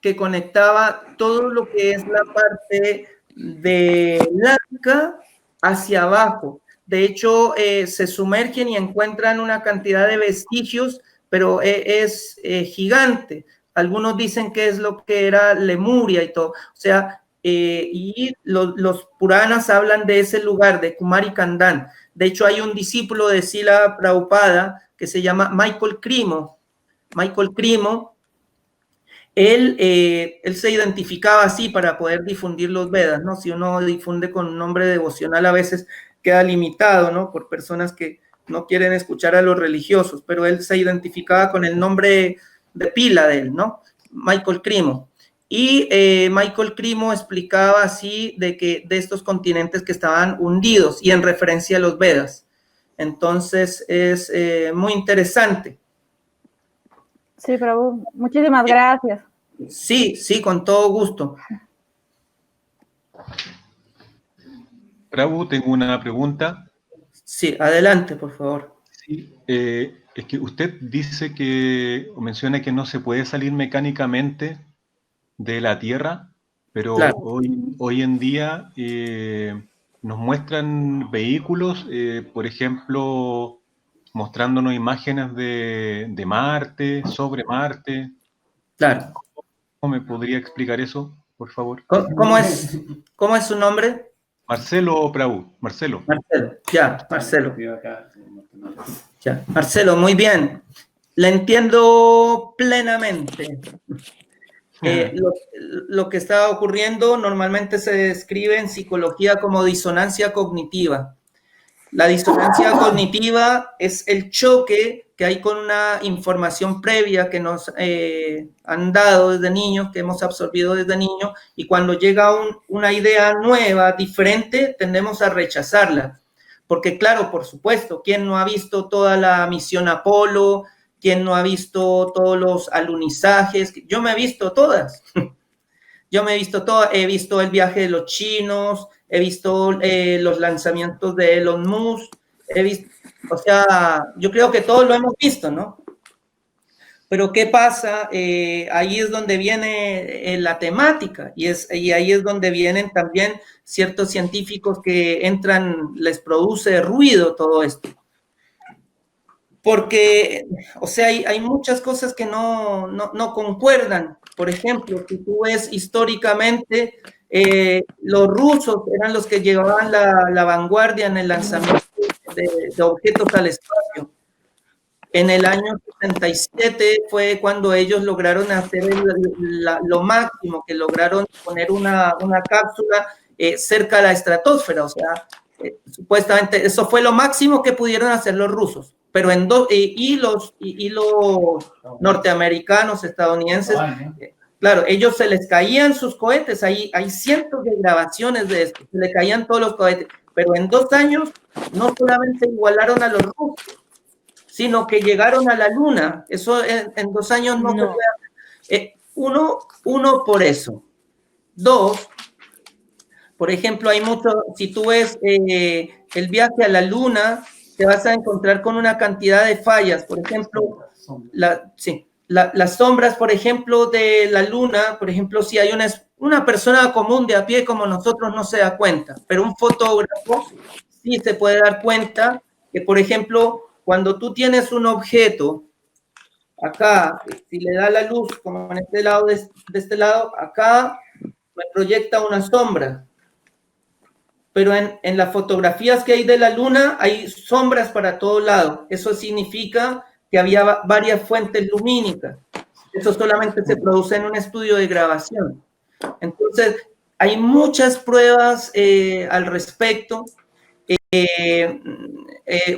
que conectaba todo lo que es la parte de Lanka hacia abajo. De hecho, se sumergen y encuentran una cantidad de vestigios, pero es gigante. Algunos dicen que es lo que era Lemuria y todo. O sea, y los Puranas hablan de ese lugar, de Kumari Kandan. De hecho, hay un discípulo de Srila Prabhupada que se llama Michael Crimo. Michael Crimo, él se identificaba así para poder difundir los Vedas, ¿no? Si uno difunde con un nombre devocional, a veces queda limitado, ¿no? Por personas que no quieren escuchar a los religiosos, pero él se identificaba con el nombre de pila de él, ¿no? Michael Crimo. Y Michael Crimo explicaba así de estos continentes que estaban hundidos y en referencia a los Vedas. Entonces es muy interesante. Sí, Prabhu, muchísimas gracias. Sí, con todo gusto. Prabhu, tengo una pregunta. Sí, adelante, por favor. Sí, es que usted dice o menciona que no se puede salir mecánicamente de la Tierra, pero Claro. hoy en día nos muestran vehículos, por ejemplo, mostrándonos imágenes de Marte, sobre Marte. Claro. ¿Cómo me podría explicar eso, por favor? ¿Cómo es su nombre? Marcelo Prabhu, Marcelo. Marcelo, ya, Marcelo. Ya, Marcelo, muy bien. Le entiendo plenamente. Lo que está ocurriendo normalmente se describe en psicología como disonancia cognitiva. La disonancia cognitiva es el choque que hay con una información previa que nos han dado desde niños, que hemos absorbido desde niños, y cuando llega una idea nueva, diferente, tendemos a rechazarla. Porque claro, por supuesto, ¿quién no ha visto toda la misión Apolo? ¿Quién no ha visto todos los alunizajes? Yo me he visto todas. Yo me he visto todo, he visto el viaje de los chinos, he visto los lanzamientos de Elon Musk, he visto, o sea, yo creo que todos lo hemos visto, ¿no? Pero ¿qué pasa? Ahí es donde viene la temática y ahí es donde vienen también ciertos científicos que entran, les produce ruido todo esto. Porque, o sea, hay muchas cosas que no concuerdan. Por ejemplo, si tú ves históricamente, los rusos eran los que llevaban la vanguardia en el lanzamiento de objetos al espacio. En el año 67 fue cuando ellos lograron hacer lo máximo, que lograron poner una cápsula cerca de la estratosfera. O sea, supuestamente eso fue lo máximo que pudieron hacer los rusos. Pero y los norteamericanos, estadounidenses, claro, ellos se les caían sus cohetes, hay cientos de grabaciones de esto, se le caían todos los cohetes, pero en 2 años no solamente igualaron a los rusos, sino que llegaron a la luna. Eso en 2 años no se puede hacer. Uno por eso. 2, por ejemplo, hay mucho, si tú ves el viaje a la luna, te vas a encontrar con una cantidad de fallas. Por ejemplo, las sombras, por ejemplo, de la luna, por ejemplo, si hay una persona común de a pie como nosotros no se da cuenta, pero un fotógrafo sí se puede dar cuenta que, por ejemplo, cuando tú tienes un objeto, acá, si le da la luz, como en este lado, de este lado, acá me proyecta una sombra. Pero en las fotografías que hay de la luna hay sombras para todo lado. Eso significa que había varias fuentes lumínicas. Eso solamente se produce en un estudio de grabación. Entonces, hay muchas pruebas al respecto.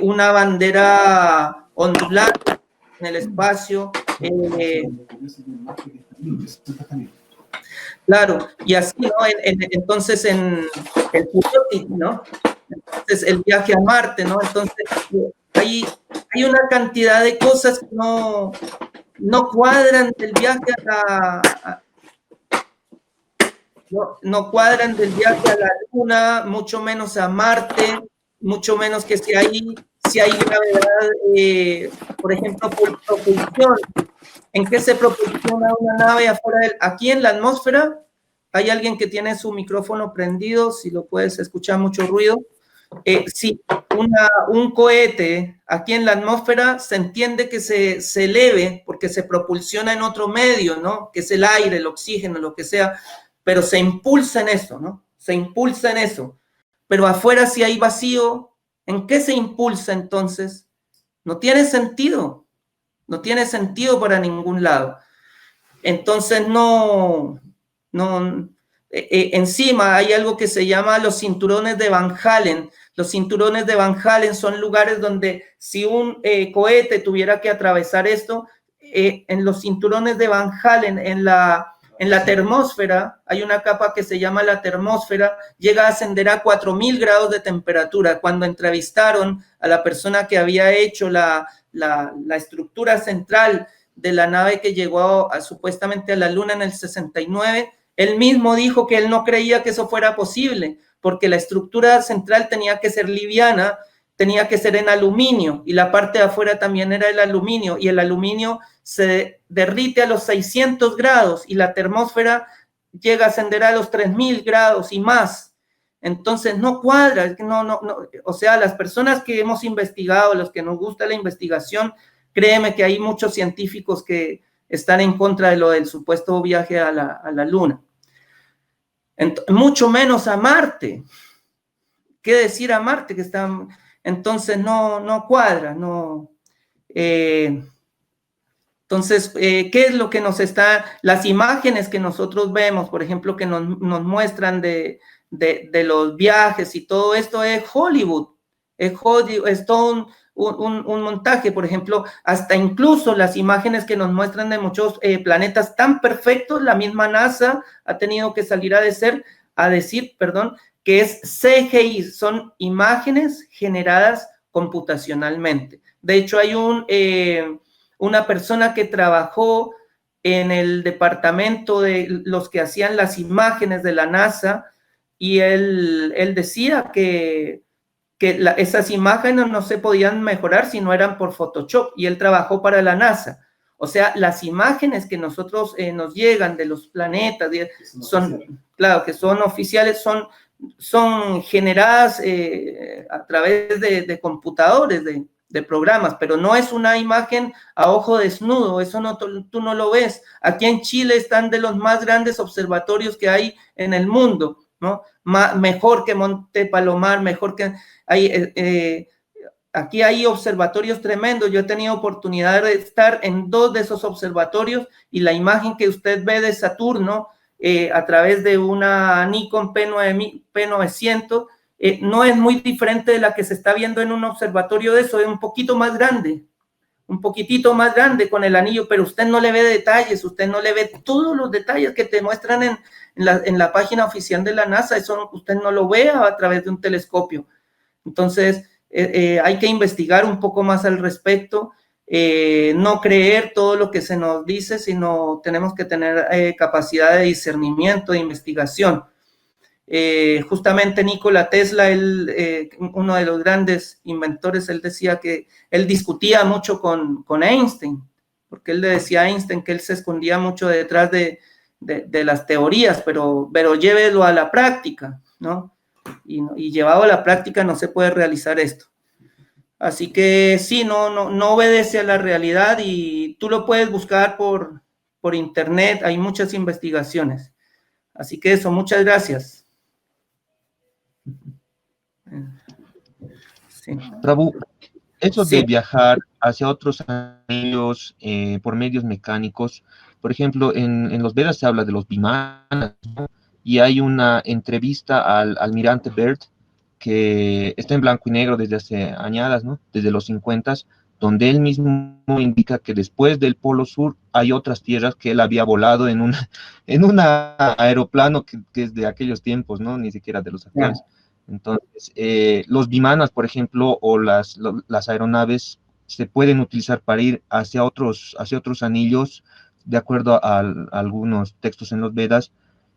Una bandera ondulante en el espacio. Claro, y así, ¿no? Entonces, en el Curiosity, ¿no? Entonces, el viaje a Marte, ¿no? Entonces, hay una cantidad de cosas que no cuadran del viaje no cuadran del viaje a la Luna, mucho menos a Marte, mucho menos que si hay gravedad, por ejemplo, por propulsión. ¿En qué se propulsiona una nave afuera aquí en la atmósfera? Hay alguien que tiene su micrófono prendido, si lo puedes escuchar, mucho ruido. Sí, un cohete aquí en la atmósfera se entiende que se eleve porque se propulsiona en otro medio, ¿no? Que es el aire, el oxígeno, lo que sea, pero se impulsa en eso, ¿no? Se impulsa en eso. Pero afuera si hay vacío, ¿en qué se impulsa entonces? No tiene sentido. No tiene sentido para ningún lado. Entonces, encima hay algo que se llama los cinturones de Van Allen. Los cinturones de Van Allen son lugares donde si un cohete tuviera que atravesar esto, en los cinturones de Van Allen, en la termósfera, hay una capa que se llama la termósfera, llega a ascender a 4000 grados de temperatura. Cuando entrevistaron a la persona que había hecho la estructura central de la nave que llegó supuestamente a la Luna en el 69, él mismo dijo que él no creía que eso fuera posible, porque la estructura central tenía que ser liviana tenía que ser en aluminio, y la parte de afuera también era el aluminio, y el aluminio se derrite a los 600 grados, y la termósfera llega a ascender a los 3000 grados y más. Entonces no cuadra, no, o sea, las personas que hemos investigado, los que nos gusta la investigación, créeme que hay muchos científicos que están en contra de lo del supuesto viaje a la Luna. Mucho menos a Marte. ¿Qué decir a Marte? Que están, entonces no cuadra, no. Entonces, ¿qué es lo que nos está, las imágenes que nosotros vemos, por ejemplo, que nos muestran de los viajes y todo esto es Hollywood, es todo un montaje, por ejemplo, hasta incluso las imágenes que nos muestran de muchos planetas tan perfectos, la misma NASA ha tenido que salir a decir, que es CGI, son imágenes generadas computacionalmente. De hecho, hay una persona que trabajó en el departamento de los que hacían las imágenes de la NASA, y él decía que esas imágenes no se podían mejorar si no eran por Photoshop, y él trabajó para la NASA. O sea, las imágenes que nosotros nos llegan de los planetas, claro, que son oficiales, son generadas a través de computadores, de programas, pero no es una imagen a ojo desnudo, eso tú no lo ves. Aquí en Chile están de los más grandes observatorios que hay en el mundo, ¿no? Mejor que Monte Palomar, mejor que... aquí hay observatorios tremendos. Yo he tenido oportunidad de estar en 2 de esos observatorios, y la imagen que usted ve de Saturno a través de una Nikon P900 no es muy diferente de la que se está viendo en un observatorio de eso, es un poquitito más grande con el anillo, pero usted no le ve detalles, usted no le ve todos los detalles que te muestran en la página oficial de la NASA. Eso usted no lo ve a través de un telescopio. Entonces, hay que investigar un poco más al respecto, no creer todo lo que se nos dice, sino tenemos que tener capacidad de discernimiento, de investigación. Justamente Nikola Tesla, uno de los grandes inventores, él decía que él discutía mucho con Einstein, porque él le decía a Einstein que él se escondía mucho detrás de las teorías, pero llévelo a la práctica, ¿no? Y llevado a la práctica no se puede realizar esto. Así que sí, no obedece a la realidad, y tú lo puedes buscar por internet, hay muchas investigaciones. Así que eso, muchas gracias. Sí. Prabhu, eso de viajar hacia otros anillos por medios mecánicos, por ejemplo, en los Vedas se habla de los vimanas, ¿no? Y hay una entrevista al almirante Byrd que está en blanco y negro desde hace añadas, ¿no? Desde los 50, donde él mismo indica que después del Polo Sur hay otras tierras que él había volado en un aeroplano que es de aquellos tiempos, ¿no? Ni siquiera de los actuales. Entonces, los vimanas, por ejemplo, o las aeronaves se pueden utilizar para ir hacia otros anillos, de acuerdo a algunos textos en los Vedas,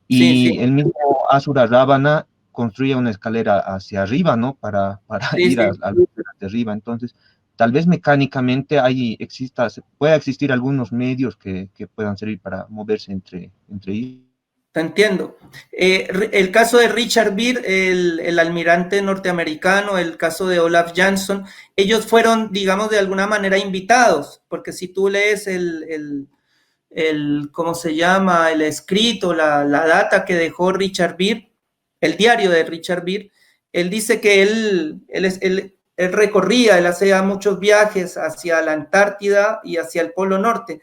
y el mismo Asura Ravana construye una escalera hacia arriba, ¿no? Para ir al de arriba. Entonces, tal vez mecánicamente pueda existir algunos medios que puedan servir para moverse entre ellos. Te entiendo. El caso de Richard Byrd, el almirante norteamericano, el caso de Olaf Jansson, ellos fueron, digamos, de alguna manera invitados, porque si tú lees ¿cómo se llama? El escrito, la data que dejó Richard Byrd, el diario de Richard Byrd, él dice que él recorría, él hacía muchos viajes hacia la Antártida y hacia el Polo Norte,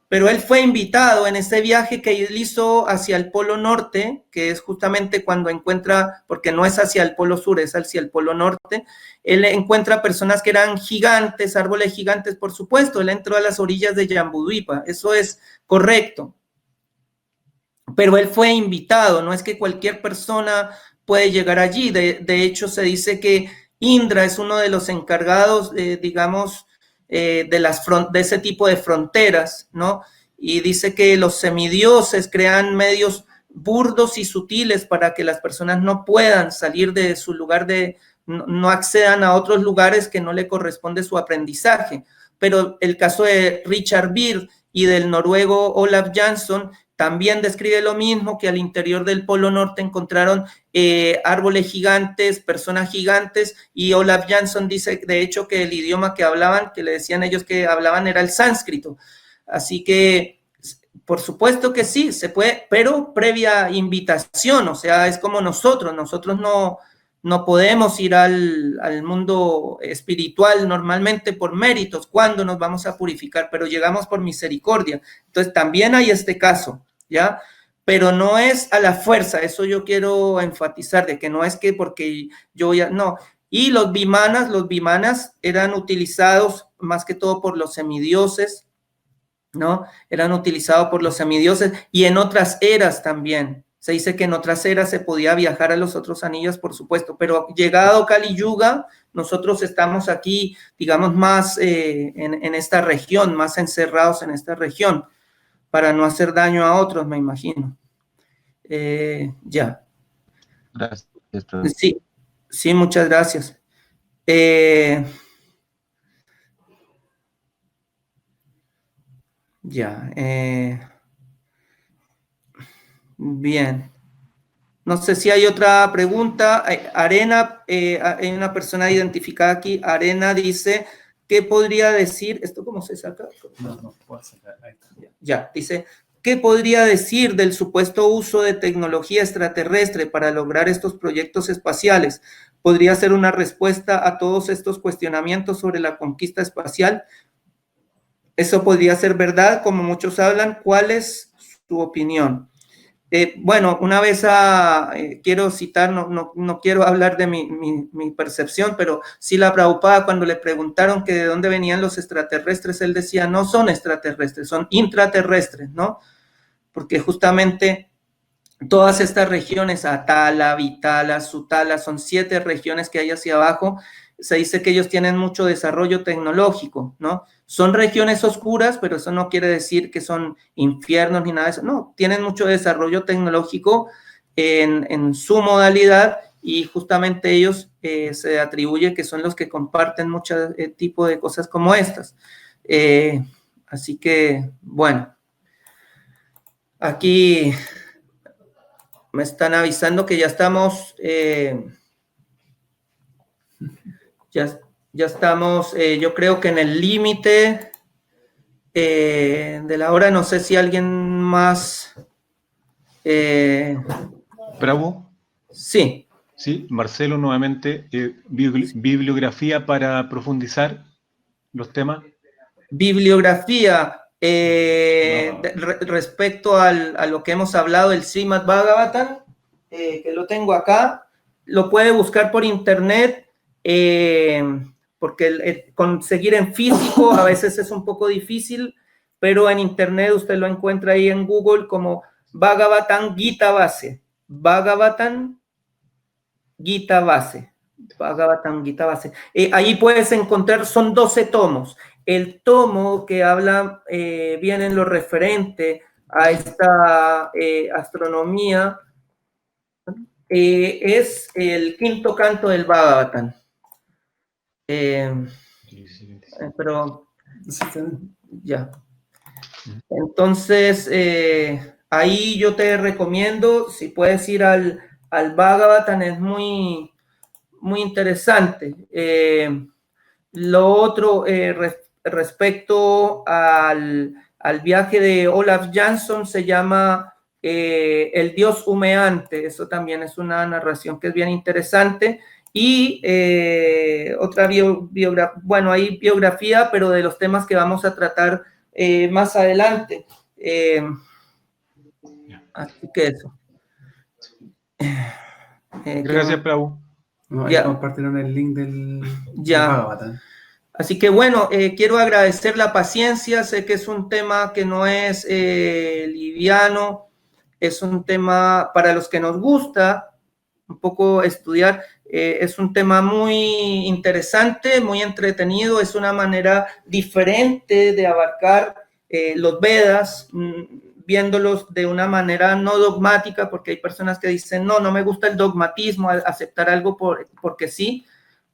pero él fue invitado en ese viaje que él hizo hacia el Polo Norte, que es justamente cuando encuentra, porque no es hacia el Polo Sur, es hacia el Polo Norte, él encuentra personas que eran gigantes, árboles gigantes, por supuesto, él entró a las orillas de Jambudvipa, eso es correcto, pero él fue invitado, no es que cualquier persona puede llegar allí. De hecho se dice que Indra es uno de los encargados, digamos, de ese tipo de fronteras, ¿no? Y dice que los semidioses crean medios burdos y sutiles para que las personas no puedan salir de su lugar de no accedan a otros lugares que no le corresponde su aprendizaje. Pero el caso de Richard Byrd y del noruego Olaf Jansson también describe lo mismo, que al interior del Polo Norte encontraron árboles gigantes, personas gigantes, y Olaf Jansson dice, de hecho, que el idioma que hablaban, que le decían ellos que hablaban, era el sánscrito. Así que, por supuesto que sí, se puede, pero previa invitación, o sea, es como nosotros no podemos ir al mundo espiritual normalmente por méritos. ¿Cuándo nos vamos a purificar? Pero llegamos por misericordia. Entonces también hay este caso, ¿ya? Pero no es a la fuerza, eso yo quiero enfatizar, de que no es que porque yo ya, no. Y los vimanas eran utilizados más que todo por los semidioses, ¿no? Eran utilizados por los semidioses y en otras eras también. Se dice que en otras eras se podía viajar a los otros anillos, por supuesto, pero llegado Kali Yuga, nosotros estamos aquí, digamos, más en esta región, más encerrados en esta región, para no hacer daño a otros, me imagino. Ya. Gracias. Sí, muchas gracias. Bien. No sé si hay otra pregunta. Arena, hay una persona identificada aquí. Arena dice, ¿qué podría decir? ¿Esto cómo se saca? No puedo sacar. Ahí está. Ya, dice, ¿qué podría decir del supuesto uso de tecnología extraterrestre para lograr estos proyectos espaciales? ¿Podría ser una respuesta a todos estos cuestionamientos sobre la conquista espacial? ¿Eso podría ser verdad, como muchos hablan? ¿Cuál es su opinión? Bueno, una vez quiero citar, no quiero hablar de mi percepción, pero sí la Prabhupada, cuando le preguntaron que de dónde venían los extraterrestres, él decía, no son extraterrestres, son intraterrestres, ¿no? Porque justamente todas estas regiones, Atala, Vitala, Sutala, son 7 regiones que hay hacia abajo. Se dice que ellos tienen mucho desarrollo tecnológico, ¿no? Son regiones oscuras, pero eso no quiere decir que son infiernos ni nada de eso. No, tienen mucho desarrollo tecnológico en su modalidad y justamente ellos se atribuye que son los que comparten mucho tipo de cosas como estas. Así que, bueno, aquí me están avisando que ya estamos... Ya estamos, yo creo que en el límite de la hora. No sé si alguien más... Bravo. Sí. Sí, Marcelo, nuevamente, bibliografía para profundizar los temas. Bibliografía, respecto a lo que hemos hablado, el Srimad Bhagavatam, que lo tengo acá, lo puede buscar por internet. Porque conseguir en físico a veces es un poco difícil, pero en internet usted lo encuentra ahí en Google como Bhagavatam Gita Base. Bhagavatam Gita Base. Bhagavatam Gita Base. Ahí puedes encontrar, son 12 tomos. El tomo que habla bien en lo referente a esta astronomía es el 5º canto del Bhagavatam. Pero ya. Entonces, ahí yo te recomiendo, si puedes ir al Bhagavatam, es muy, muy interesante. Lo otro, respecto al viaje de Olaf Jansson, se llama El Dios Humeante. Eso también es una narración que es bien interesante. Y otra biografía, bueno, hay biografía, pero de los temas que vamos a tratar más adelante. Así que eso. Gracias, Prabhu. No, ya compartieron el link del Bhagavatam. Así que bueno, quiero agradecer la paciencia. Sé que es un tema que no es liviano, es un tema para los que nos gusta un poco estudiar. Es un tema muy interesante, muy entretenido, es una manera diferente de abarcar los Vedas, viéndolos de una manera no dogmática, porque hay personas que dicen, no me gusta el dogmatismo, aceptar algo porque sí,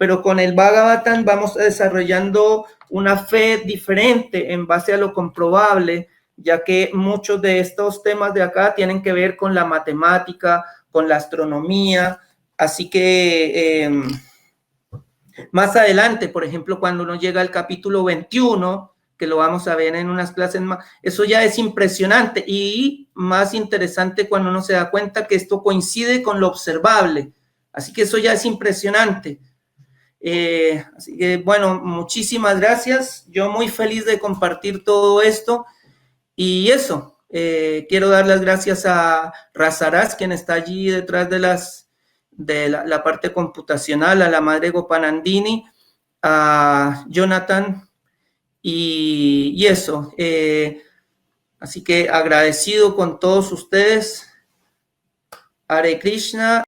pero con el Bhagavatam vamos desarrollando una fe diferente en base a lo comprobable, ya que muchos de estos temas de acá tienen que ver con la matemática, con la astronomía, así que más adelante, por ejemplo, cuando uno llega al capítulo 21, que lo vamos a ver en unas clases más, eso ya es impresionante y más interesante cuando uno se da cuenta que esto coincide con lo observable, así que eso ya es impresionante. Así que, bueno, muchísimas gracias, yo muy feliz de compartir todo esto, y eso, quiero dar las gracias a Razaraz, quien está allí detrás de la parte computacional, a la madre Gopanandini, a Jonathan, y eso, así que agradecido con todos ustedes. Hare Krishna.